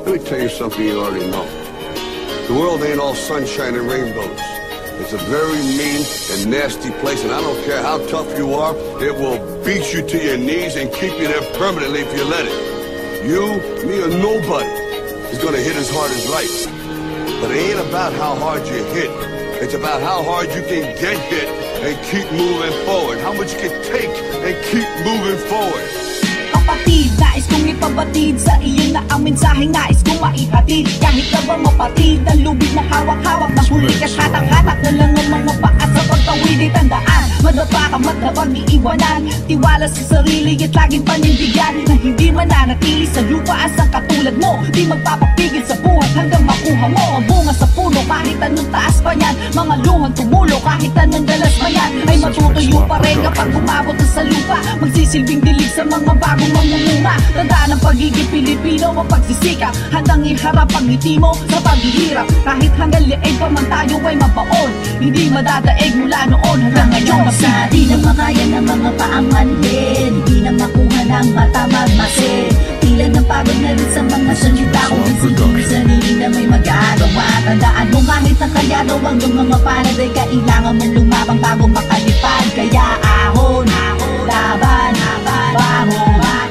Let me tell you something you already know. The world ain't all sunshine and rainbows. It's a very mean and nasty place, and I don't care how tough you are, it will beat you to your knees and keep you there permanently if you let it. You, me, or nobody is gonna hit as hard as life. But it ain't about how hard you hit. It's about how hard you can get hit and keep moving forward. How much you can take and keep moving forward. Kapatid, nais kong ipabatid sa iyo na ang mensaheng nais kong maihatid. Kahit na ba mapatid, ang lubid na hawak-hawak na huli ka hatak-hatak na lang ang mga paat sa pagtawid ay tandaan. Madapa ka matapag iiwanan, tiwala sa sarili at laging panindigan na hindi mananatili sa lupa asang katulad mo. Di magpapapigil sa buhat hanggang makuha mo ang bunga sa puno kahit anong taas pa yan. Mga luhang tumulo kahit anong dalas pa yan ay matutuyo pa rin kapag umabot na sa lupa. Magsisilbing dilig sa mga bagong mamumuna. Tandaan ang pagiging Pilipino, mapagsisikap, handang iharap ang ngiti mo sa paghihirap. Kahit hanggang liig pa man tayo ay mabaon, hindi madadaig mula noon hanggang ngayon. Sa di na makaya ng mga paangan din, hindi na makuha ng mata magmasid. Tila ng pagod na rin sa mga salita kung isipin sa sarili na may magagawa. Tandaan mo kahit ang kaya daw ang mga panad ay kailangan mong lumabang bago makalipad. Kaya ahon, laban, bangon.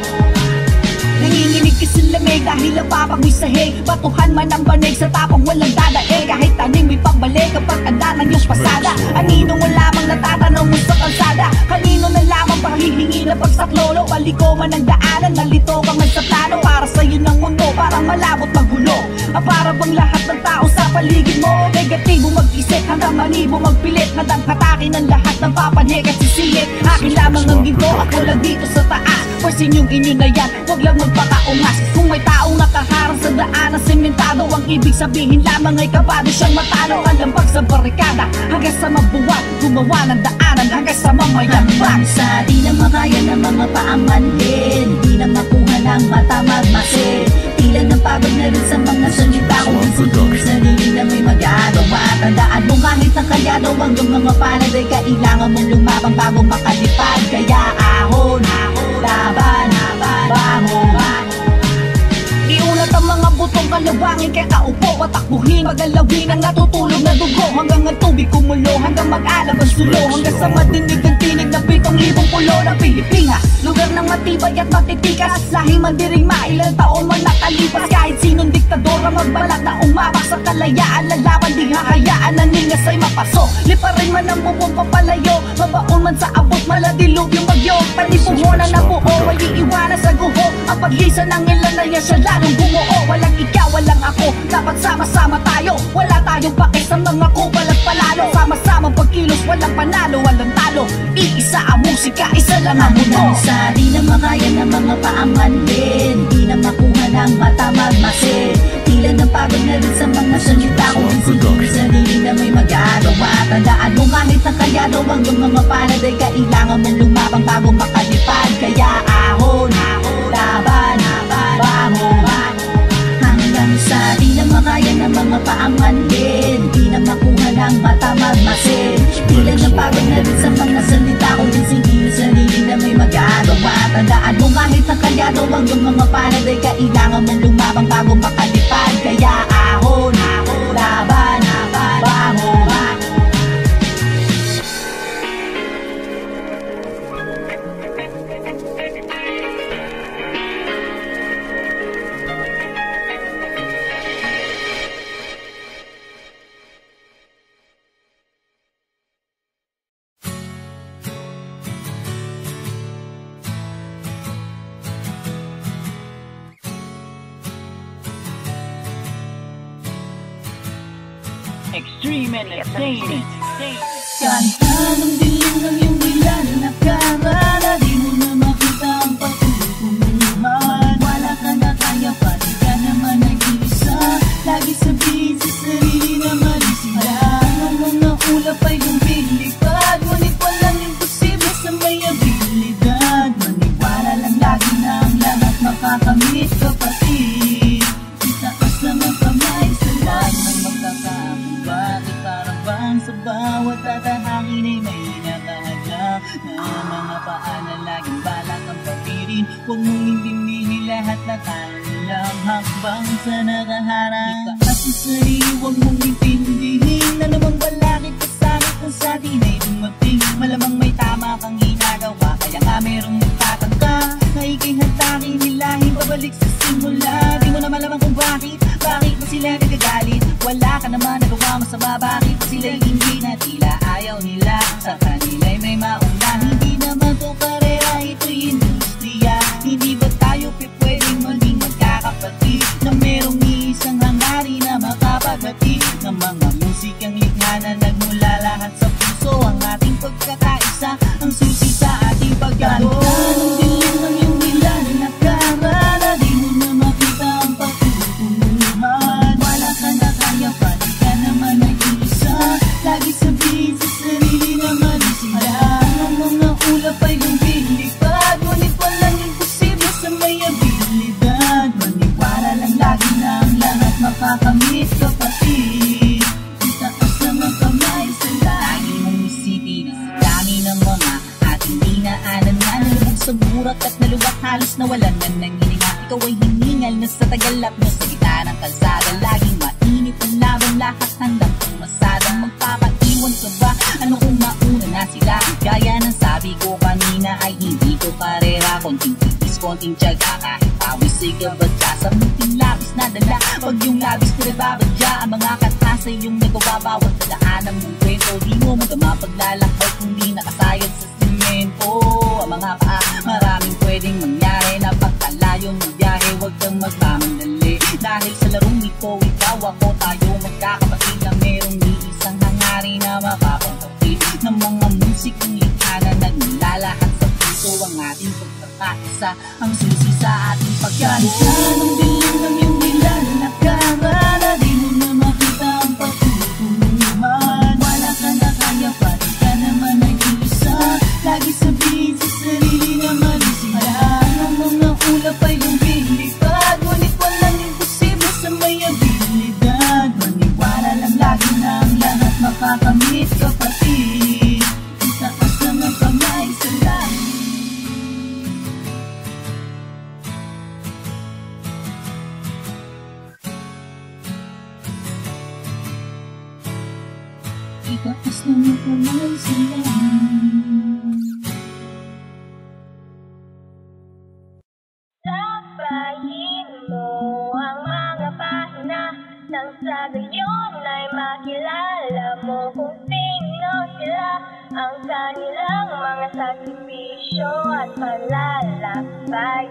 Nanginginig ka sa lamig dahil napapagoy sa hig. Batuhan man ang banig sa tapang walang dadaig. Kahit taning may pambalik kapag tanda ng iyong pasada. Anino mo lamang natatanaw mo sa kalsada. Kanino na lamang pahihingi na pagsaklolo. Baliko man ang daanan, nalito ka man sa plano. Para sa'yo ng mundo, parang malabot magulo. Para bang lahat ng tao sa paligid mo negatibo mag-isip hanggang manibo magpilit. Handang hatakin ang lahat ng papanig at sisingit. Akin lamang ang ginto, ako lang dito sa taas. Forsin yung inyo na yan, huwag lang magpakaungas. Kung may taong nakaharang sa daan na sementado, ang ibig sabihin lamang ay kabado siyang matalo. Kalambag sa barikada hanggang sa mabuwag, gumawa ng daanan hanggang sa mamayagpag. Sa di na makaya ng mga paangan din, di na makuha ng mata magmasid. Tila ng pagod na rin sa mga salita kung isipin sa sarili na may magagawa. Tandaan mo kahit ang kaya daw ang mga panad ay kailangan mong lumabang bago makalipad. Kaya ahon, laban, bangon. Iunat ang mga butong kalawangin kaya kaupo at takbuhin. Magalawin ang natutulog na dugo hanggang ang tubig kumulo, hanggang mag-alab ang sulo, hanggang sa madinig ang tinig ng 7,000 pulo ng Pilipinas. Lugar ng matibay at matitikas, lahi man diring mailang taon man nakalipas. Kahit sinong diktador ang magbalak na umabak sa kalayaan, lalaban di hahayaan na ningas ay mapasok. Liparin man ang bubong papalayo, mabaon man sa abot maladilog yung bagyo. Panipuhunan na buo ay iiwanan sa guho. Ang paglisa ng ilan na yan siya lalong bumuo. Walang ikaw, walang ako, dapat sama-sama tayo. Wala tayong pake sa mga kupal at palalo. Sama-sama pagkilos, walang panalo, walang talo. Iisa ang musika, isa lang ang mundo. Sa di na makaya ng mga paangan din, di na makuha ng mata magmasid. Tila ng pagod na rin sa mga salita kung isipin sa sarili na may magagawa. Tandaan mo kahit ang kaya daw ang mga panad ay kailangan mong lumabang bago makalipad. Kaya ahon, laban, bangon. Hanggang sa di na makaya ng mga paangan din, di na makuha ng mata magmasid. Tila ng pagod na rin sa mga salita kung isipin sa sarili na may magagawa. Tandaan mo kahit ang kaya daw ang mga panad ay kailangan mong lumabang bago makalipad. Kaya ahon, laban, bangon. Extreme Entertainment. Kahit anong dilim ng iyong dila na nakarara, di mo na makita ang pagtutulungan. Wala ka na kaya pa, di ka naman nag-iisa. Lagi sabihin sa sarili na mali sila. Ang mga ulap ay lumilipad, ngunit walang imposible sa may abilidad. Maniwala lang lagi na ang lahat makakamit, kapatid. Itaas lang ang kamay sa lahat ng magkakaamong. Bakit parang bang sa bawat tatahangin ay may nakahadlang na mga paan na laging balak ang papirin? Huwag mong intindihin lahat na kaya walang hakbang sa nakaharap. Itaas ang sarili, huwag mong intindihin na naman balakid kasama kung sa atin ay dumating. Malamang may tama kang ginagawa, kaya nga merong nagtatangka na ika'y hantakin nilahin pabalik sa simula. Di mo na malamang kung bakit ba sila nagagalit. Wala ka naman nagawa masama, bakit ba sila'y hindi na tila ayaw nila sa kanila'y may mauna. Hindi naman to karera, ito'y industriya. Hindi ba tayo pwedeng maging magkakapatid na merong isang hangarin na makapaghatid ng mga musikang likha na nagmula lahat sa puso. Ang ating pagkakaisa ang susi sa ating paggawa. Anong dilim ng iyong dilan na kamara, di mo na makita ang patutunguhan. Wala ka na kaya, pati ka naman nag-iisa. Lagi sabihin sa sarili na mali sila. Ang mga ulap ay lumilipad, ngunit walang imposible sa may abilidad. Maniwala lang lagi na ang lahat makakamit, kapatid. Itaas ang mga kamay sa lagi mong isipin. Dami ng mga ating dinaanan na nalubog sa burak at naluwak, halos nawalan na ng hininga. Ikaw ay hiningal na sa tagalap mo sa gitna ng kalsada. Laging mainit ang laban, lahat handang pumasadang magpapaiwan ka ba? Ano kung mauna na sila? Gaya ng sabi ko kanina ay hindi ko karera. Konting titis, konting tiyaga, kahit pawis ay kabadya. Sa munting labis na dala, pag yung labis ko nagbabadya. Ang mga katasa yung nagawa, bawat dadaanan mong kwento. Di mo magama paglalakbay kung di nakasayad sa simento. Ang mga paa, maraming pwedeng mangyari. Napagkalayo ng biyahe, huwag kang magmamandali. Dahil sa larong ito, ikaw ako, tayo magkakapatid na merong isang hangarin na makapagpatid ng mga musikang likha na nagmula lahat sa puso. Ang ating pagkakaisa ang susi sa ating pagkakaisa. Anong dilim ng iyong dilan na kamara, di mo na makita ang patutunguhan. Wala ka na kaya, pati ka naman nag-iisa. Lagi sabihin sa sarili na mali sila. Ang mga ulap ay lumilipad, ngunit walang imposible sa may abilidad. Maniwala lang lagi na ang lahat makakamit, kapatid. Itaas ang mga kamay sa langit. Itaas ang mga kamay sa langit. Sabayin mo ang mga pahina nang sa gayon ay makilala mo kung sino sila. Ang kanilang mga sakripisyo at palalakbay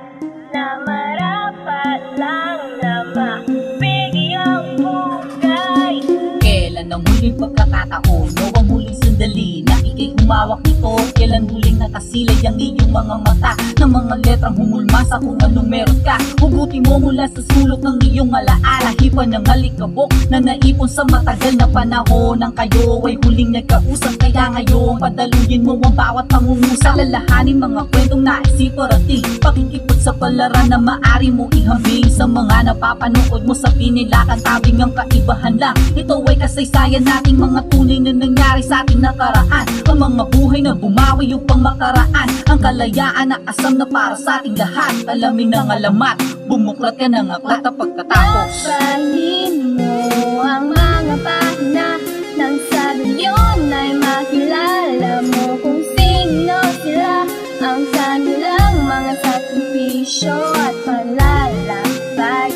na marapat lang na mabigyang bugay. Kailan ang huling pagkakataon o ang huling sandali na ika'y humawak nito? Kailan huling nakasilay ang iyong mga mata ng mga letrang humulma sa kung ano meron ka? Hugutin mo mula sa sulok ng iyong alaala, hipan ng alikabok na naipon sa matagal na panahon. Ang kayo ay huling nagkausap, kaya ngayon padaluyin mo ang bawat pangungusap. Lalahanin mga kwentong naisip parating, pakikipagsapalaran na maari mo ihambing sa mga napapanood mo sa pinilakan. Tabing ang kaibahan lang, ito ay kasaysayan nating mga tunay na nangyari sa ating nakaraan. Ang mga buhay na bumawi upang makaraan ang kalayaan na asam na para sa ating lahat. Alamin ng alamat, bumuklat ka ng aklat at pagkatapos. Sabayin mo ang mga pahina nang sa gayon ay makilala mo kung sino sila. Ang kanilang mga sakripisyo at palalakbay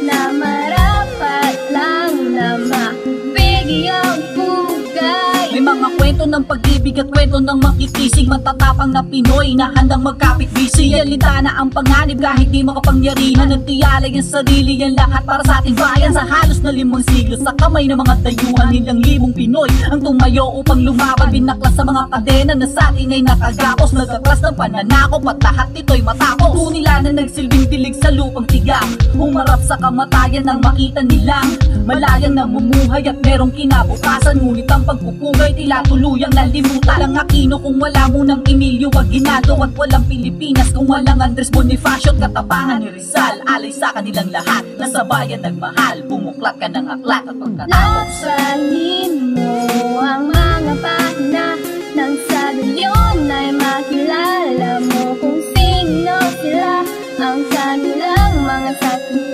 na marapat lang na mabigyang bugay. May mga kwento ng pag-ibig at kwento ng makikisig, matatapang na Pinoy na handang magkapit-bisig. Realidad na ang panganib kahit di makapangyarihan. Nagtiyalay ang sarili, yan lahat para sa ating bayan. Sa halos na 5 siglo sa kamay ng mga dayuhan, nilang libong Pinoy ang tumayo upang lumaban. Binaklas sa mga kadena na sa atin ay nakagapos, nagkaklas ng pananakop at lahat nito'y matapos. Tunay nila na nagsilbing dilig sa lupang tigang, humarap sa kamatayan nang makita nilang malayang namumuhay at merong kinabukasan. Ngunit ang pagpupugay tila tuluyang nalimutan. Walang Aquino kung wala munang Emilio Aguinaldo, at walang Pilipinas kung walang Andres Bonifacio at katapangan ni Rizal. Alay sa kanilang lahat na sa bayan nagmahal, bumuklat ka ng aklat at pagkatapos. Labahin mo ang mga pahina nang sa gayon ay makilala mo kung sino sila. Ang kanilang mga sakripisyo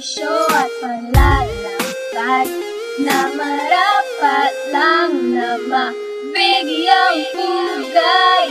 bisyo at palalakad na marapat lang na mabigyang pugay.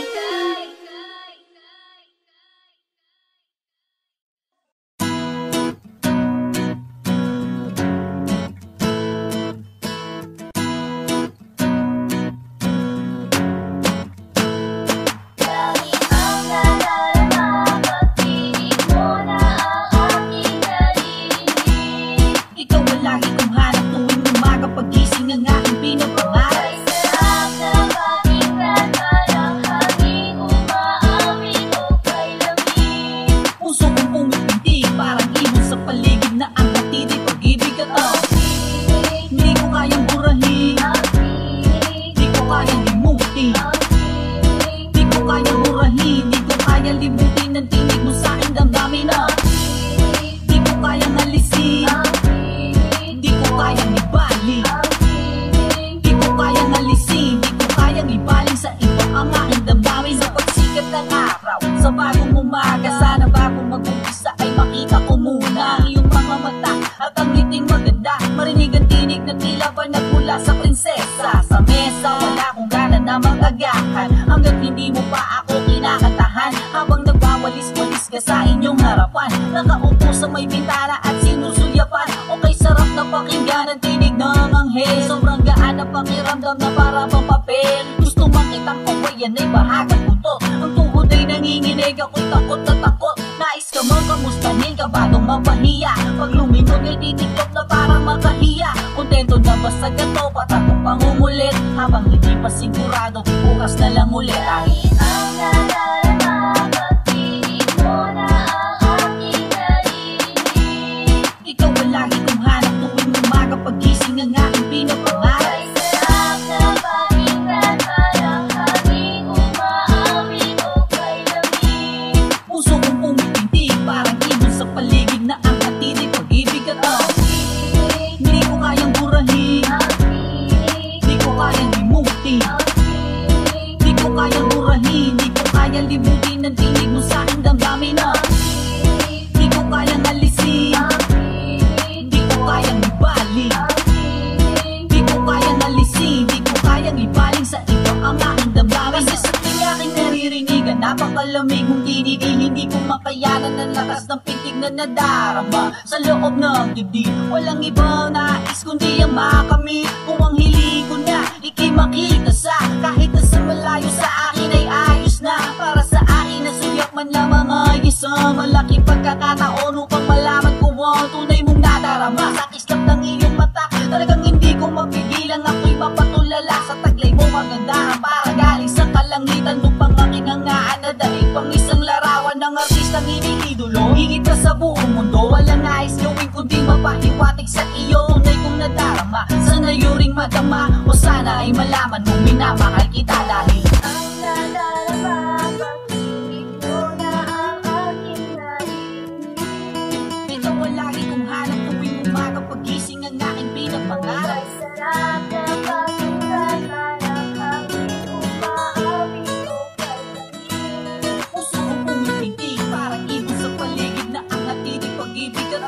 Napakalamig kung hindi ko makayanan ang lakas ng pitig na nadarama sa loob ng dibdib. Walang ibang nais kundi ang makamit. Kung ang hiling ko na ika'y makita sa kahit na sa malayo sa akin ay ayos na. Para sa akin na suyak man lamang ay isang malaking pagkakataon upang malaman ko ang tunay mong nadarama. Sa kislap ng iyong mata talagang hindi ko mapigilan, ako'y mapatulala sa taglay mo maganda. Para galing sa kalangitan upang aking hangaan na daig pang isang larawan ng artistang iniidolo. Higit ka sa buong mundo, walang nais gawin kundi mapahiwatig sa iyo tunay kong nadarama. Sana yuring madama o sana ay malaman mong minamahal kita dahil ang nadarama pag-ibig mo na ang aking narinig. ikaw ang lagi kong hanap tuwing umaga pagising ang aking pinapangarap. Ay sarap na pakinggan parang hangin umaawit o kalangit. Puso kong pumipitig parang ibon sa paligid na ang hatinig pag-ibig at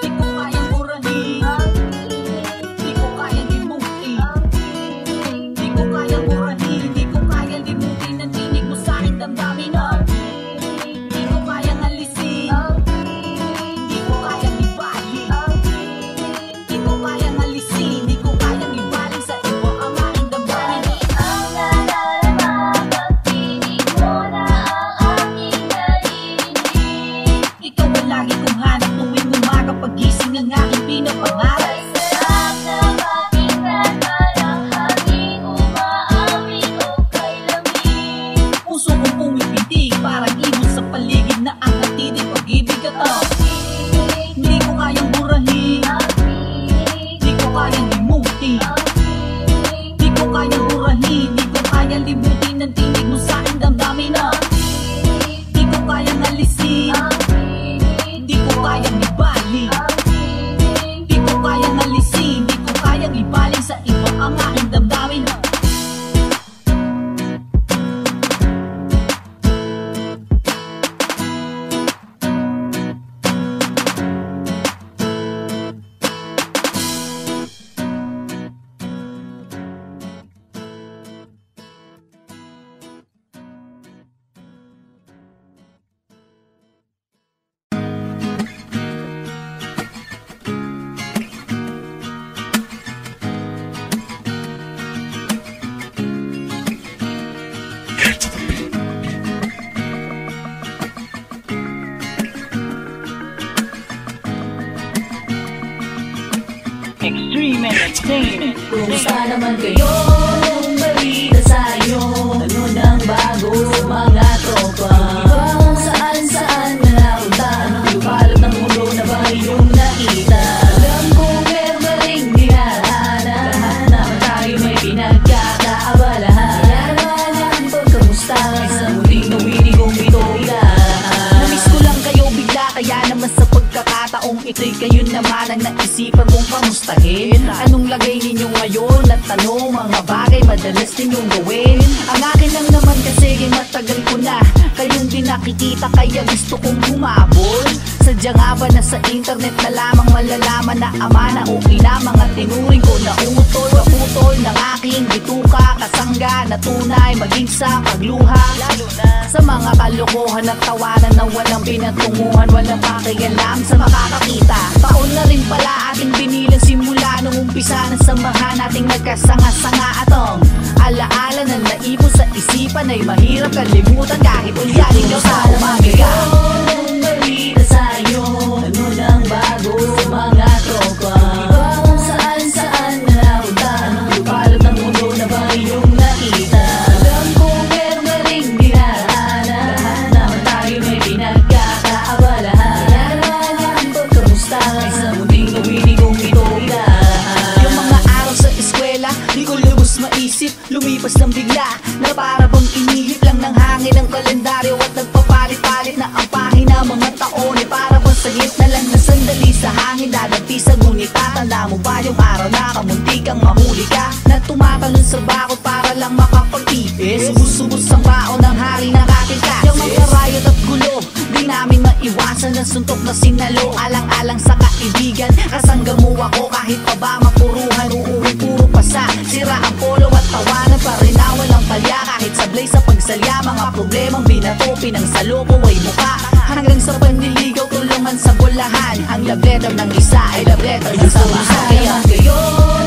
di ko kayang burahin, di ko kayang limutin, di ko kayang burahin, di ko kayang limutin ang tinig mo sa'king damdamin na di ko kayang alisin, di ko kayang ibalik, di ko kayang alisin, di ko kayang ibalik sa iba ang aking damdamin. Ang nadarama pag-ibig mo na ang aking narinig. Ikaw ang lagi kong hanap tuwing umaga pagising ang aking pinapangarap. Ay sarap na pakinggan parang hangin umaawit o kalangit. Puso kong pumipitig parang ibon sa paligid na ang hatinig pag-ibig at hindi ko kayang burahin, di ko kayang limutin, di ko kayang burahin, di ko kayang limutin ang tinig mo sa'king damdamin na di ko kayang alisin, di ko kayang ibalik, di ko kayang Dream Entertainment. Kumusta naman kayo? Anong balita sa'yo? Ano nang bago sa mga tropa? Iba kung saan na napunta. Anong lupalot ng mundo na ba iyong nakita? Alam ko meron ka ring dinaraanan. Lahat naman tayo may pinagkakaabalahan. Kaya naman ang pagkamusta sa muling nawinig kong bitoilan. Namiss ko lang kayo bigla, kaya naman sa pagkakataong ito'y kayo naman ang naisipan kong kamustahin. Anong lagay ninyo ngayon at tanong mga bagay madalas ninyong gawin? Ang akin lang naman kasi matagal ko na kayong di nakikita, kaya gusto kong humabol. Sadya nga ba na sa internet na lamang malalaman na ama na o ina mga tinuring ko na utol, kaputol ng aking bituka, kasangga na tunay maging sa pagluha. Lalo na sa mga kalokohan at tawanan na walang pinatunguhan, walang pakialam sa makakakita. Taon na rin pala ating binilang simula nung umpisa ng samahan nating nagkasanga-sanga. Atong alaala na naipo sa isipan ay mahirap kalimutan kahit ulyanin daw sa umaga. Anong balita sa'yo? Ano nang bago sa mga tropa? Iba kung saan na napunta. Anong lupalot ng mundo na ba iyong nakita? Alam ko meron ka ring dinaraanan. Lahat naman tayo may pinagkakaabalahan. Kaya naman ang pagkamusta sa munting nawinig kong bitoilan. Yung mga araw sa eskwela, di ko lubos maisip, lumipas ng bigla na para bang inihip lang ng hangin ang kalendaryo at nagpapalit-palit na ang pahina. Mga taon ay para bang saglit na lang na sandali sa hangin dadagti sa ngunit tatanda mo ba yung araw na kamunti kang mahuli ka na tumatalon sa bakod para lang makapagtipis? Subus-subos ang baon ng hari ng ating klase. Yung mga riot at gulo, di namin maiwasan ng suntok na sinalo. Alang-alang sa kaibigan, kasangga mo ako kahit pa ba mapuruhan. Uuwi puro pasa, sira ang polo at tawanan pa rin na walang palya. Kahit sablay sa pagsalya, mga problemang binato, pinangsalo ko ay mukha. Hanggang sa panliligaw, tulungan sa bulahan. Ang love letter ng isa ay love letter ng samahan. Kaya kayo,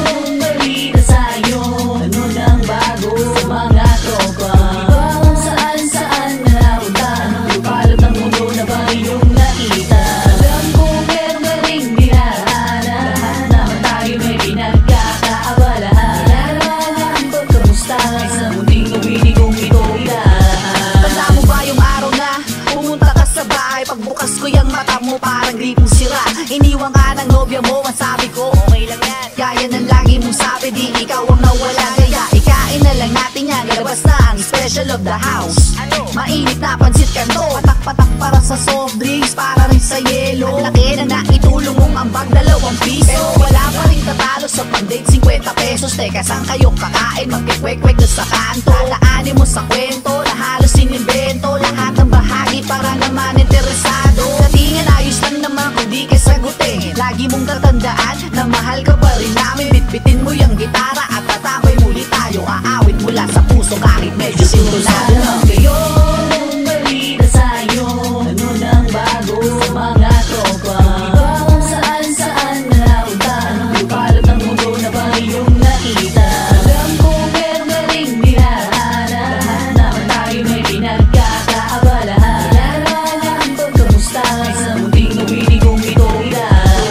anong balita sa'yo? Ano nang bago sa mga tropa? Iba kung saan na napunta. Anong lupalot ng mundo na ba iyong nakita? Alam ko meron ka ring dinaraanan. Lahat naman tayo may pinagkakaabalahan. Kaya naman ang pagkamusta sa munting nawinig kong bitoilan. Tanda mo ba yung araw na pumunta ka sa bahay? Pagbukas ko yung mata mo parang gripong sira. Iniwan ka ng nobya mo, ang sabi ko okay lang yan. Kaya nang lagi mong sabi di ikaw ang nawala. Kaya ikain na lang natin yan, labas na ang special of the house. Mainit na pansit kanto, patak-patak para sa soft drinks, para rin sa yelo. Ang laki na naitulong mong ambag, 2 piso. Pero wala pa rin tatalo sa pang-date, 50 pesos. Teka, saan kayo kakain? Magkikwek-kwek doon sa kanto. Lalaanin mo sa kwento na halos inimbento. Lahat ng bahagi para naman interesado. Datingan ayos lang naman kung di ka sagutin. Lagi mong tatandaan na mahal ka pa rin namin. Bitbitin mo yung gitara at tatambay muli tayo. Aawit mula sa puso kahit medyo sinulado na. Kayo, anong balita sa'yo? Ano nang bago sa mga tropa? Iba kung saan na napunta. Anong lupalot ng mundo na ba iyong nakita? Alam ko meron ka ring dinaraanan. Lahat naman tayo may pinagkakaabalahan. Kaya naman ang pagkamusta sa munting nawinig kong bitoilan.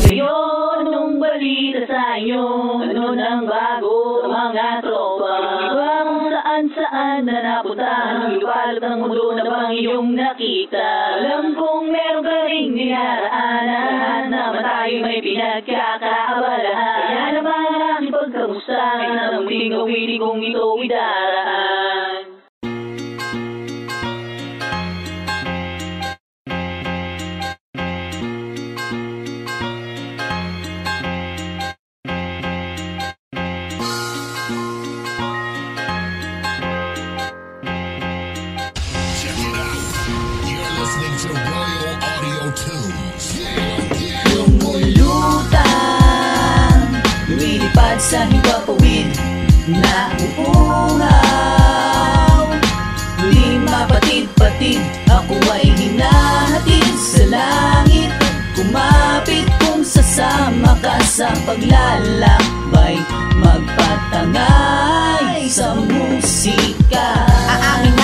Kayo, anong balita sa'yo? Ano nang bago sa mga tropa? Iba kung saan na napunta. Anong lupalot ng mundo na bang iyong nakita? Alam kong meron ka ring dinaraanan. Lahat naman tayo may pinagkakaabalahan. Kaya naman ang aking pagkamusta sa munting nawinig kong ito idaraan. Check it out. You're listening to Royal Audio Tunes. Lumulutang, lumilipad sa hiwapawid na uungaw. Di mapatid-patid, ako ay hinahatid sa langit. Kumapit kung sasama ka sa paglalakbay, magpatangay sa musika. Aangin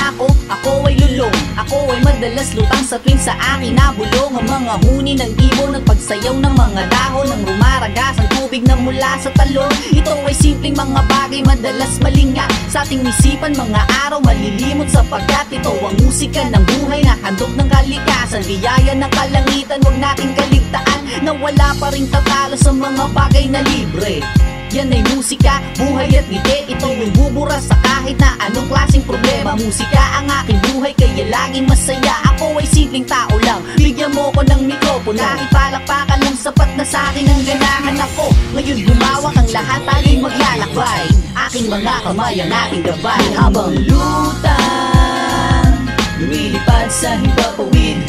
ako ay lulong, ako ay madalas lutang sa tuwing sa akin nabulong ang mga huni ng ibon at pagsayaw ng mga dahon ng rumaragas ang tubig na mula sa talon. Ito ay simpleng mga bagay madalas malinga sa ating isipan, mga araw malilimot sapagkat ito ang musika ng buhay na handog ng kalikasan. Biyaya ng kalangitan, huwag nating kaligtaan na wala pa rin tatalo sa mga bagay na libre. Yan ay musika, buhay at ngiti. Ito yung bubura sa kahit na anong klaseng problema. Musika ang aking buhay kaya laging masaya. Ako ay simpleng tao lang, bigyan mo ko ng mikropono. Kahit palakpakan lang sapat na sa akin ang ganahan ako. Ngayon humawak ang lahat, tayo'y maglalakbay. Aking mga kamay ang aking gabay. Habang lutang, lumilipad sa himpapawid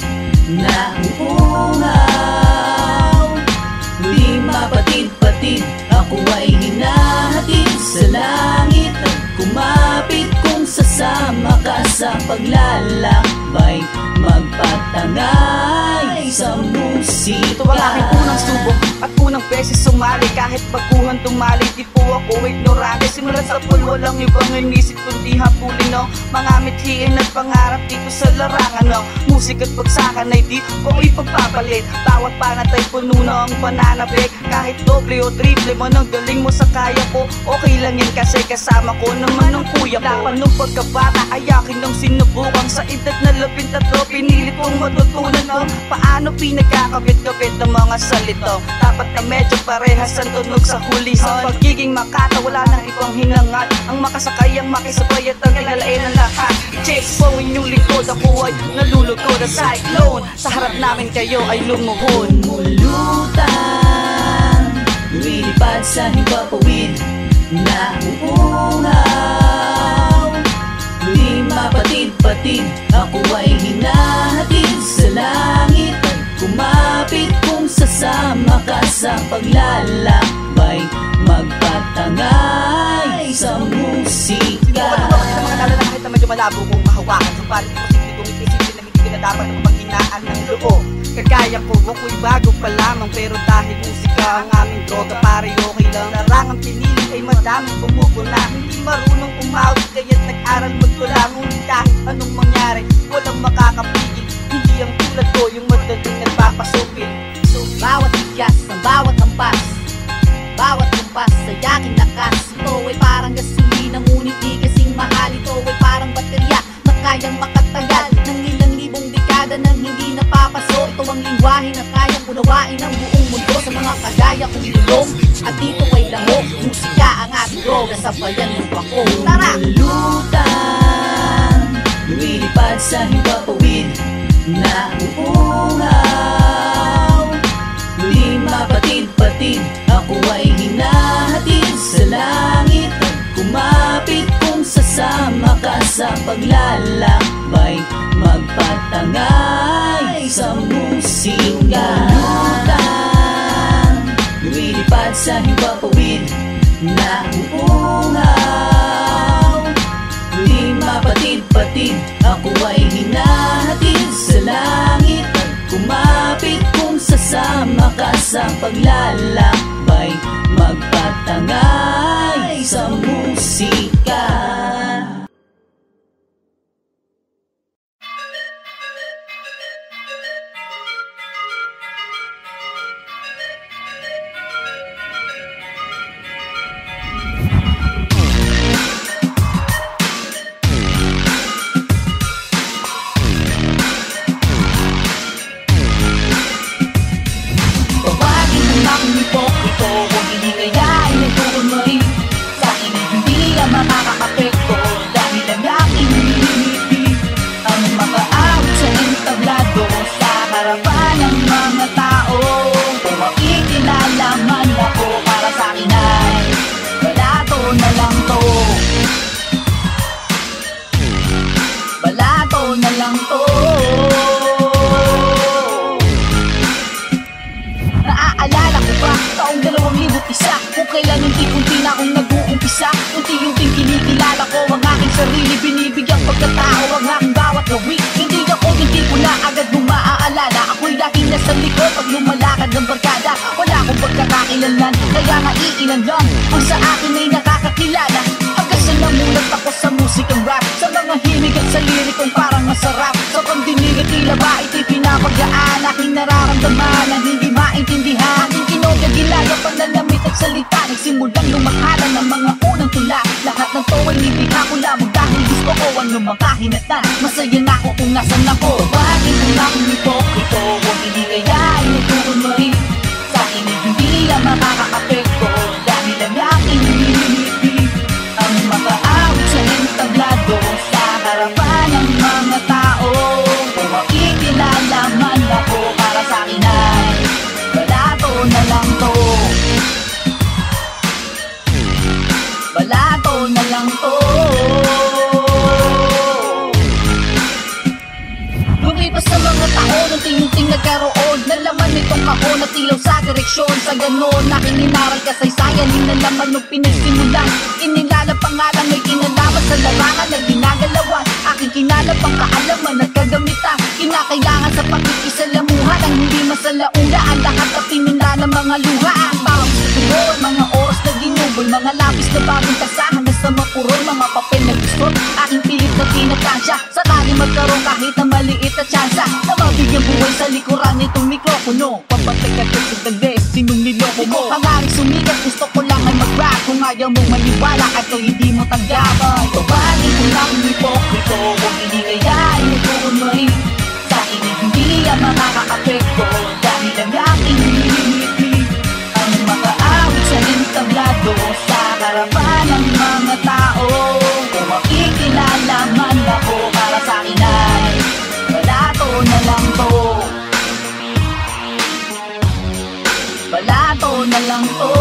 na uuhaw, di mapatid-patid, ako ay hinahatid sa langit at kumapit kung sasama ka sa paglalakbay, magpatangay sa musika. Ito ang aking unang subok at unang beses sumali. Kahit baguhan tumali, di po ako ignorante. Simulat sa pool, walang ibang inisip kundi hapulin ng mga mithiin at pangarap dito sa larangan ng musik at pagsakan ay di ko ipagpapalit. Bawat panatay puno na ang pananabik, kahit doble o triple man ang galing mo sa kaya ko. Okay lang yan kasi kasama ko naman ng kuya ko. Lapan nung pagkabata ay akin nang sinubukang sa edad na 13, pinilit kong matutunan kung paano pinagkakabit-kabit ng mga salito. Dapat na medyo parehas ang tunog sa huli. Sa pagiging makata, wala nang ibang hinangat. Ang makasakay ang makisabay at ang kilalain ang lahat. Chase po inyong likod, ako ay nalulugod at cyclone. Sa harap namin kayo ay lumuhod. Mulutang, lumilipad sa himpapawid na uuhaw, di mapatid-patid, ako ay hinahatid sa langit at kumapit kung sasama ka sa paglalakbay, magpatangay sa musika. Sa mga lalala kahit na medyo malabo kong mahawakan, subalit posible kong itisipin na hindi ko na dapat ang paghinaan ng loob. Kagaya ko, ako'y bago pa lamang, pero dahil musika ang aming droga, pare okay lang. Larangang pinili ay madaming bumubula, hindi marunong umawit kaya't nag-aral magtula. Ngunit kahit anong mangyari, walang makakapigil. Hindi ang tulad ko, yung madaling nagpapasupil. Bawat bigas, ang bawat hampas, bawat kumpas sa yaking lakas. Ito ay parang gasolina, ngunit di kasing mahal. Ito ay parang baterya na kayang makatagal ng ilang libong dekada nang hindi napapaso. Ito ang lingwahe na kayang unawain ng buong mundo sa mga kagaya kong ilong. At dito ay lahok, musika ang ating droga, sabayan mo ako. Tara! Lutang, lumilipad sa himpapawid na uuhaw, di mapatid-patid, ako ay hinahatid sa langit at kumapit kung sasama ka sa paglalakbay, magpatangay sa musika. Lutang, lumilipad sa himpapawid na uuhaw, di mapatid-patid, ako ay hinahatid sa langit at kumapit kung sasama ka sa paglalakbay, magpatangay sa musika. Naaalala ko ba taong 2001 kung kailan unti-unti na akong nag-uumpisa. Unti-unting kinikilala ko ang aking sarili, binibigyang pagkatao ang aking bawat gawin. Hindi ko na agad mong maaalala. Ako'y laging nasa likod pag lumalakad ng barkada. Wala akong pagkakakilanlan, kaya nga iilan lang ang sa akin ay nakakakilala. Hanggang sa namulat ako sa musikang rap, sa mga himig at sa lirikong parang masarap. Sa pagdinig Sumigat tila ba ito'y pinapagaan? Aking nararamdaman na hindi maintindihan. Aking kinogagilala, pananamit at salita, nagsimulang lumakhala ng mga unang tula. Lahat ng to ay nibigha ko lamang dahil gusto ko ang lumakahinatan. Masaya na ako kung nasan ako. Bakit kung akong hipokrito? Huwag hindi kaya inutuon mo rin sa akin ay hindi lang makakapekto. Dahil ang aking hinihili ang makaawit sa entablado sa harapan ng mga tao. Kung makikilala man ako, para sa akin ay balato na lang to. Balato na lang to. Lumipas sa mga taon, unti-unting nagkaroon na laman nitong kahon na tilaw sa direksyon. Sa ganon, aking inaral kasaysayan, inalaman nung pinagsimulan. Inilala pangalan, may kinalaman sa larangan na ginagalawan. Aking kinalapang kaalaman at kagamitan, kinakailangan sa pagkikisalamuhan. Ang hindi masalaula, ang lahat na pinunla ng mga luha. Ang bawang sa turon, mga oras na ginubol, mga lapis na bagong tasahan na sa mapurol, mga papel na gustot. Aking pilit na tinatansya, sakali magkaroon kahit na maliit na tsansa na mabigyan buhay sa likuran nitong mikropono. Pampatagkat sa dagdes, sinong niloko mo? Hangaring sumigat, gusto ko lang ay mag-rap. Kung ayaw mong maniwala at o hindi mo tanggap, ito bagay kung lang hipokrito. Kung hindi kaya inutuon mo rin sa akin ay hindi ang makakapekto. Dahil ang aking hinihili ang makaawit sa entablado sa harapan ng mga tao. Kung makikilala man ako, para sa akin ay balato na lang to. Balato na lang to.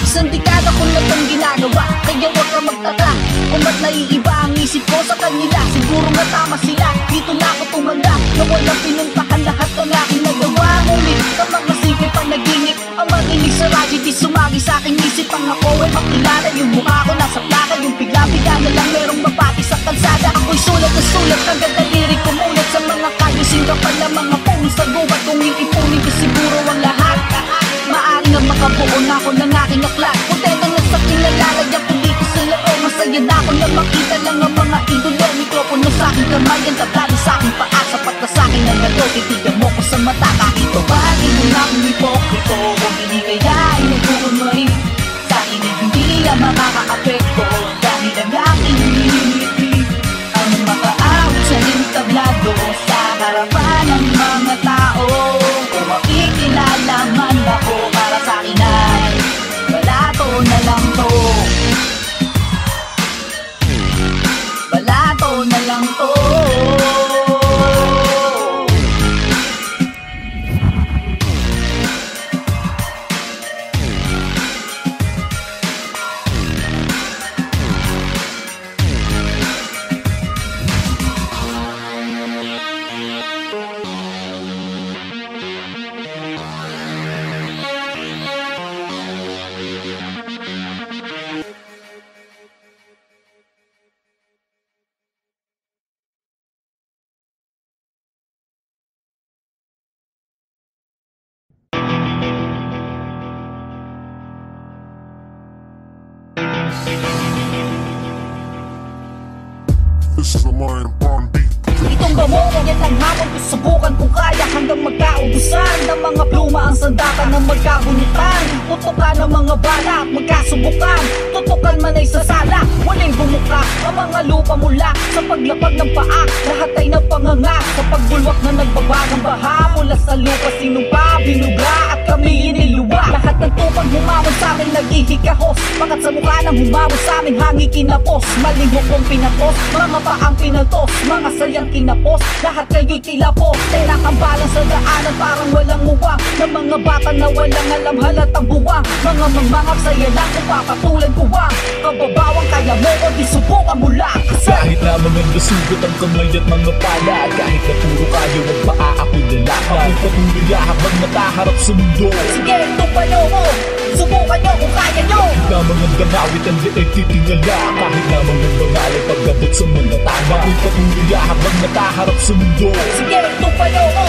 Isang dekada ko na itong ginagawa, kaya huwag ka magtaka kung ba't naiiba ang isip ko sa kanila. Siguro nga tama sila, dito na ako tumanda na walang pinuntahan lahat ng aking nagawa. Ngunit ang mga sige panaginip, ang marinig sa radyo di sumagi sa aking isip. Ang ako ay makilala, yung mukha ko nasa plaka, yung bigla-bigla na lang merong mapati sa kalsada. Ako'y sulat na sulat, agad na lirik kumulat sa mga kalyo. Singapan ng mga puno sa gubat, kung iipunin ko siguro ang lahat. Maaari nga makabuo na ako ng aking aklat. Kontento na sa kinalalagyan ko dito sa laro. Masaya na ako na makita lang ang mga idolo. Mikropono sa aking kamay, ang tablado sa aking paa. Sapat na sa akin ang laro, titigan mo ko sa mata. Kahit o bagay mo na akong hipokrito. Kung hindi kaya inutuon mo rin sa akin ay hindi ang makakapekto. Dahil ang aking hinihili ang makaawit sa entablado sa harapan ng mga tao. Kung makikilala man ako, para sa akin ay balato na lang to. Balato na lang to. This is a Lion Bomb beat. Itong bamongan yan ang hamon ko, subukan kung kaya hanggang magkaubusan ng mga pluma ang sandakan ng magkabunutan. Tutukan ng mga bala at magkasubukan, tutukan man ay sasala, walang bumuka ang mga lupa mula sa paglapag ng paa. Lahat ay napanganga sa pagbulwak na nagbabagang baha mula sa lupa, sinumpa, binubla at kami iniluwa. Lahat ng tupang humamon sa amin naghihikahos, pakat sa mukha ng humamon sa amin hangi kinapos. Malingho kong pinapos, mga paang pinaltos, mga sayang kinapos, lahat kayo'y kilapos. Tinakambalan sa daanan parang walang muwang ng mga bata na walang alam halatang buwang. Mga mangmangap saya lang kung papatulan buwang. Kababawang kaya mo o di subukan mo lang. Kahit na mga nasugot ang kamay at mga pala, kahit na puro kayo magpaakoy na lang, ako'y patuloy habang nakaharap sa mundo. Sige, tupayo mo, subukan nyo kung kaya nyo. Kahit na mga dangawit ang liit titingala, kahit na mga bangalay pagkabot sa mga tama, ako'y patuloy habang nakaharap sa mundo. Sige, tupayo mo,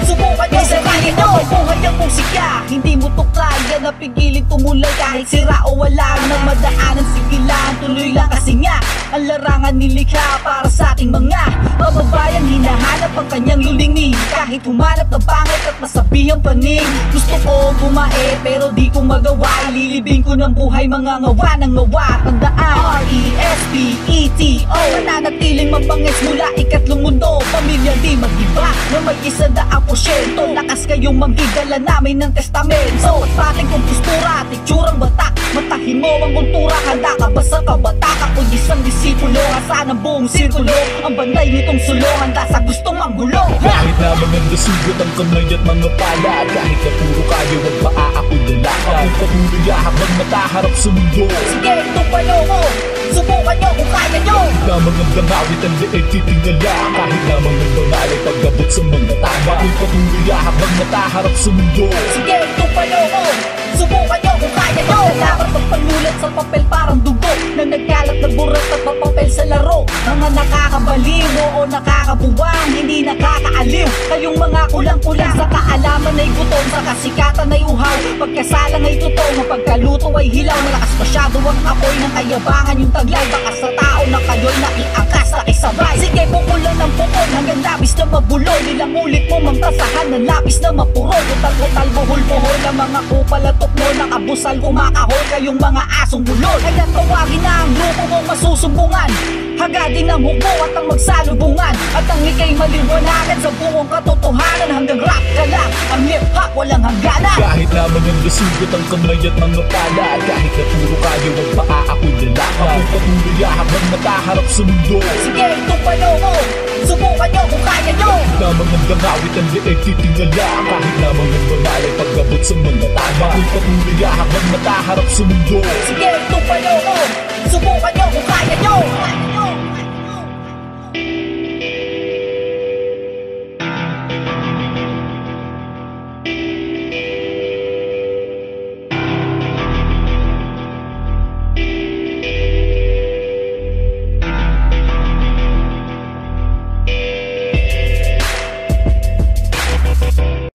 subukan nyo sa kaya nyo. Buhay ang musika, Hindi mo to kaya na pigilin tumulay kahit sira o wala nang madaanan. Sige lang, tuloy lang kasi nga ang larangan nilikha para sa ating mga kababayan. Hinahanap ang kanyang lulingin kahit humanap ng pangit at masabihang paning. Gusto ko bumae pero di ko magawa. Ililibing ko ng buhay mga ngawa ng ngawa. Tandaan R-E-S-P-E-T-O, mananatiling mabangis mula ikatlong mundo. Pamilya di mag-iba na may 100%. Lakas kayong manggigala namin ng testamento. At pating kong postura at itsurang batak, matahin mo ang kultura. Handa ka ba sa kabatak? Ako'y isang disipulo, asa ng buong sirkulo. Ang banday nitong sulo, handa sa gustong manggulo. Kahit na maganda sugat ang kamay at mga pala, kahit na puro kayo at paa ako'y dala. Ako'y patuloy habang nataharap sa mundo. Sige, tupalo ko, subukan nyo kung kaya nyo. Na magandang awit ang leeg titingala, kahit na magandang alay pag-abot sa mga tama. Ako'y patuloy habang nataharap sa mundo. Sige, tupalo ko, subukan nyo kung kaya nyo. Dapat magpanulat sa papel parang dugo na nagkalat na burat at papapel sa laro. Mga nakakabaliw o nakakabuwang, hindi nakakaaliw. Kayong mga kulang-kulang sa kaalaman ay gutom, sa kasikatan ay uhaw. Pagkasalang ay totoo, mapagkaluto ay hilaw. Malakas masyado ang apoy ng kayabangan yung taglay. Baka sa tao na kayo'y nakiangkas, nakisabay. Sige, pukulan ng pukol hanggang labis na mabulol. Ilang ulit mo mamtasahan ng lapis na mapurol. Utal-utal, buhol-buhol ang mga kupal at tukmo. Nakabusal, kumakahol kayong mga asong bulol. Kaya tawagin na ang grupo mong masusumbungan. Hagadin ang hukbo at ang magsalubungan. At ang ikay maliwanagan sa buong katotohanan. Hanggang rap ka lang, ang hip-hop walang hangganan. Kahit na maganda sugat ang kamay at mga pala, kahit na puro kayo at paa ako'y dala. Ako'y patuloy habang nataharap sa mundo. Sige, tupalo ko, subukan nyo kung kaya nyo. Na magandang awit ang leeg titingala, kahit na magandang alay pag-abot sa mga tama. Ako'y patuloy habang nataharap sa mundo. Sige, tupalo ko, subukan nyo kung kaya nyo.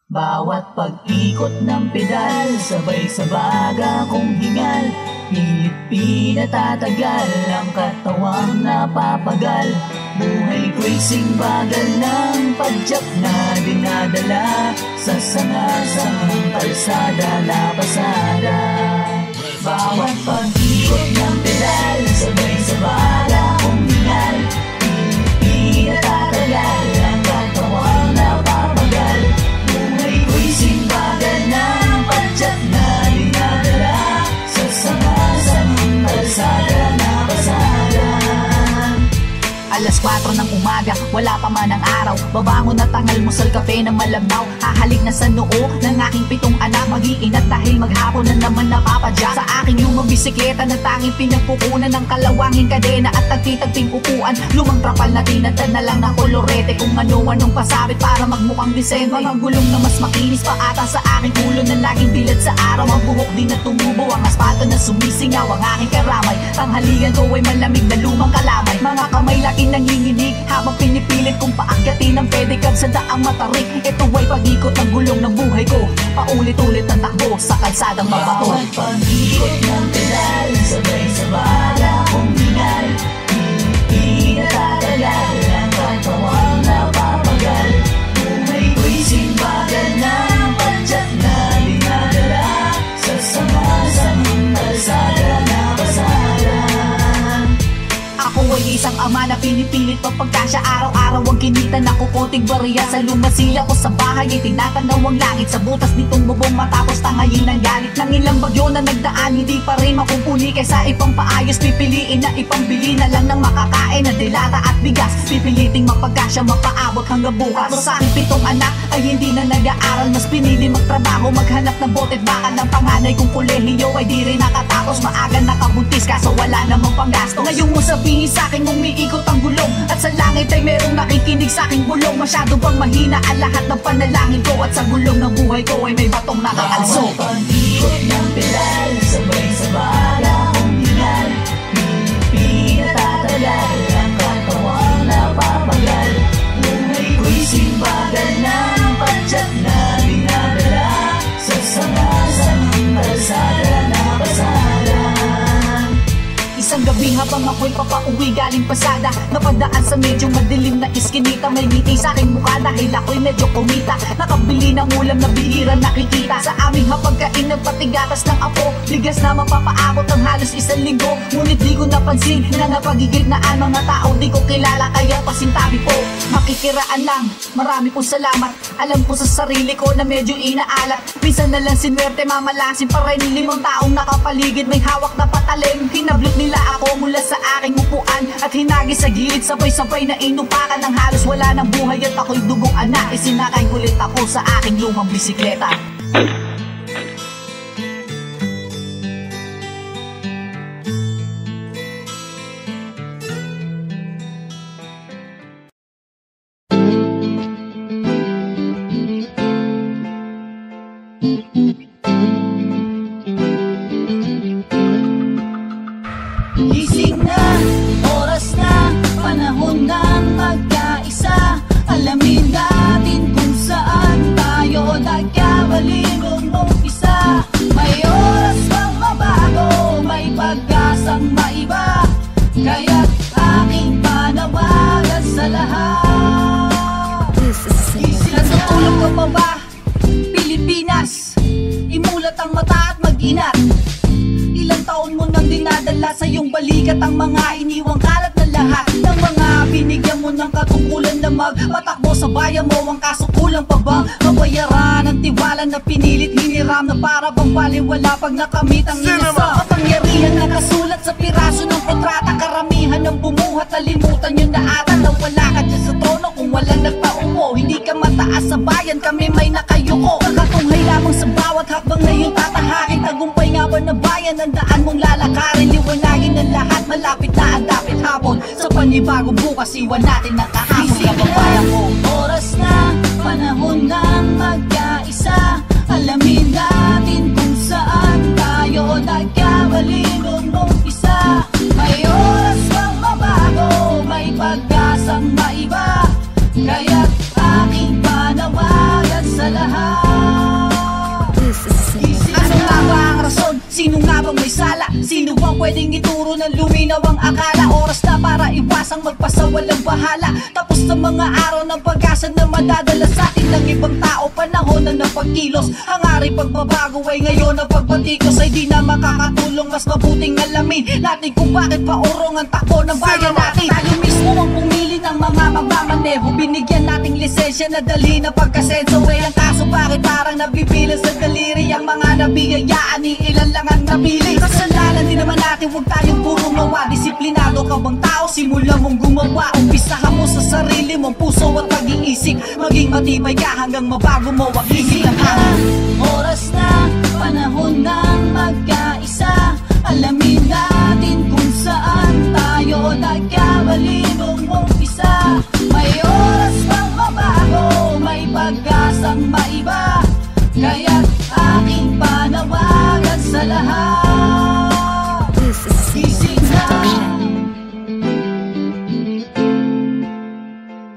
Bawat pag-ikot ng pedal, sabay sa baga kong hingal. Pilit pinatatagal, ang katawang napapagal. Buhay ko'y singbagal ng padyak na dinadala sa sanga-sangang kalsada na pasada. Bawat pag-ikot ng pedal, sabay sa baga kong hingal. Pilit pinatatagal, ang katawang napapagal. Singbagan ng padyak na dinadala sa sanga-sangang kalsada na pasada. Alas 4 ng umaga, wala pa man ang araw. Babangon at ang almusal, kape na malabnaw. Hahalik na sa noo ng aking 7 anak. Mag-iinat dahil maghapon na naman napapadyak. Sa aking lumang bisikleta na tanging pinagpupunan ng kalawanging kadena at tagtitagting upuan. Lumang trapal na tinadad na lang ng kolorete, kung ano-anong pasabit para magmukhang disente. Mga gulong na mas makinis pa ata sa aking ulo na laging bilad sa araw. Ang buhok din na tumubo, ang aspato na sumisingaw ang aking karamay. Tanghalian ko ay malamig na lumang kalamay. Mga kamay laki nanginginig habang pinipilit kong paakyatin ang pedicab sa daang matarik. Ito ay pag-ikot ng gulong ng buhay ko, paulit-ulit ang takbo sa kalsadang mabato. Bawat pag-ikot ng pedal, sabay sa baga kong hingal. Pinatatagal, ang katawang napapagal. Buhay ko'y singbagan ng padyak na dinadala sa sanga-sangang kalsada na pasada. Ako ay isang ama na pinipilit pagpagkasya. Araw-araw ang kinita na kukunting bariya. Sa lumasila ko sa bahay ay tinatanaw ang langit. Sa butas nitong bubong matapos tangayin ng galit ng ilang bagyo na nagdaan. Hindi pa rin makumpuni kaysa ipang paayos. Pipiliin na ipambili na lang ng makakain na dilata at bigas. Pipiliting mapagkasya, mapaabot hanggang bukas. So sa aking 7 anak ay hindi na nag-aaral. Mas pinili magtrabaho, maghanap ng bote't bakal ng panganay kong kolehiyo ay di rin nakatapos. Maaga nakabuntis kaso wala namang panggasto. Ngayong mo sabihin sa'kin umiikot ang gulong at sa langit ay merong nakikinig sa'king bulong. Masyado bang mahina ang lahat ng panalangin ko at sa gulong ng buhay ko ay may batong nakakalso. Bawat pag-ikot ng pedal, sabay sa baga kong hingal. Pinatatagal, ang katawang napapagal. Buhay ko'y singbagan ng padyak na dinadala sa sanga habang ako'y papauwi galing pasada. Napadaan sa medyo madilim na iskinita, may ngiti sa aking mukha dahil ako'y medyo kumita. Nakabili ng ulam na bihira nakikita sa aming hapagkain ng patigatas ng apo. Bigas na mapapaabot ng halos 1 linggo, ngunit di ko napansin na napagigitnaan mga tao di ko kilala kaya pasintabi po. Makikiraan lang, marami pong salamat. Alam ko sa sarili ko na medyo inaalat. Minsan na lang sinwerte mamalasin pa rin. 5 taong nakapaligid may hawak na patalim. Hinablot nila ako mula sa aking upuan at hinagi sa gilid, sabay-sabay na inupakan ng halos wala ng buhay at ako'y dugong anak. Isinakay kulit ako sa aking lumang bisikleta. Gising na, oras na, panahon ng magkaisa. Alamin natin kung saan tayo nagkamali nung umpisa. May oras pang mabago, may pag-asang maiba, kaya't aking panawagan sa lahat. Natutulog ka pa ba, Pilipinas? Imulat ang mata at mag-inat. Ilang taon mo nang dinadala sa iyong balikat ang mga iniwang kalat na lahat ng mga binigyan mo ng katungkulan na magpatakbo sa bayan mo. Ang kaso kulang pa bang mabayaran ang tiwala na pinilit hiniram na para bang baliwala pag nakamit ang inasal? Kapangyarihan na kasulat sa piraso ng kontrata, karamihan ng bumuhat, nalimutan yun na ata na wala ka dyan sa trono kung walang nagpaupo. Hindi ka mataas sa bayan, kami may nakayuko. Nakatunghay lamang sa bawat hakbang na yung tatahakin. Tagumpay nga ba na bayan ang daan mong lalakarin? Liwanagin ang lahat, malapit na ang dapit hapon. Sa panibagong bukas, iwan natin ang kahapon. Kababayan ko, oras na, panahon ng magkaisa. Alamin natin kung saan tayo nagkamali nung umpisa. May oras pang mabago, may pag-asang maiba, kaya't aking panawagan sa lahat. Ano nga ba ang rason? Sino nga bang may sala? Sino bang pwedeng ituro ng luminaw ang akala? Oras na para iwasang magpasawalang bahala. Tapos sa mga araw ng pag-asa na madadala sa atin ng ibang tao, panahon na ng pagkilos. Hangaring pagbabago ay ngayon ang pagbatikos ay di na makakatulong. Mas mabuting alamin natin kung bakit paurong ang takbo ng bayan natin. Tayo mismo ang pumili ng mga magmamaneho, binigyan nating lisensya na dali na pagkasenso. Ay ang kaso bakit parang nabibilang sa daliri ang mga nabiyayaan, ni ilan lang ang napili. Kasalanan din naman natin, huwag tayong puro mawa. Disiplinado ka bang tao? Simula mong gumawa. Umpisahan mo sa sarili mong puso at pag-iisip. Maging matibay ka hanggang mabago mo ang isip ng hangin. Oras na, panahon ng magkaisa. Alamin natin kung saan tayo nagkamali nung umpisa. May oras pang mabago, may pag-asang maiba, kaya't aking panawagan sa lahat. Gising na.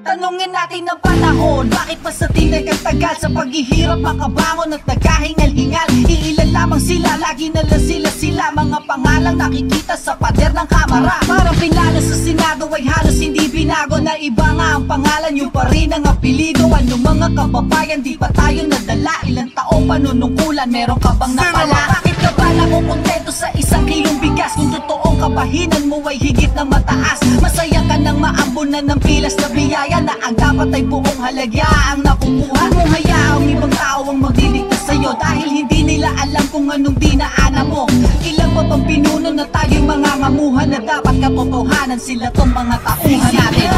Tanungin natin ang panahon, bakit pa sa tinag ang tagal? Sa paghihirap makabangon at nagkahingal-hingal. Iilan lamang sila, lagi na lang sila. Mga pangalang nakikita sa pader ng kamara. Parang pinalo sa Senado ay halos hindi binago. Na iba nga ang pangalan, yung pa rin ang apelido. Anong mga kababayan, di pa tayo nadala? Ilang taong panunungkulan, meron ka bang napala? Bakit ka ba nakukontento sa 1 kilong bigas? Kung totoong kabahinan mo ay higit na mataas. Masaya ka nang maambunan ng pilas na biyaya na ang dapat ay buong halagya ang nakukuha mo. Hayaang ibang tao ang magdidikta sa'yo dahil hindi nila alam kung anong dinaanan mo. Ilang pa bang pinuno na tayo'y mga ngamuhan na dapat katotohanan sila tong mga tauhan natin.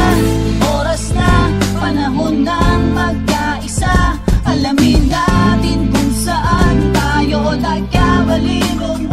Oras na, panahon ng magkaisa. Alamin natin kung saan tayo nagkamali nung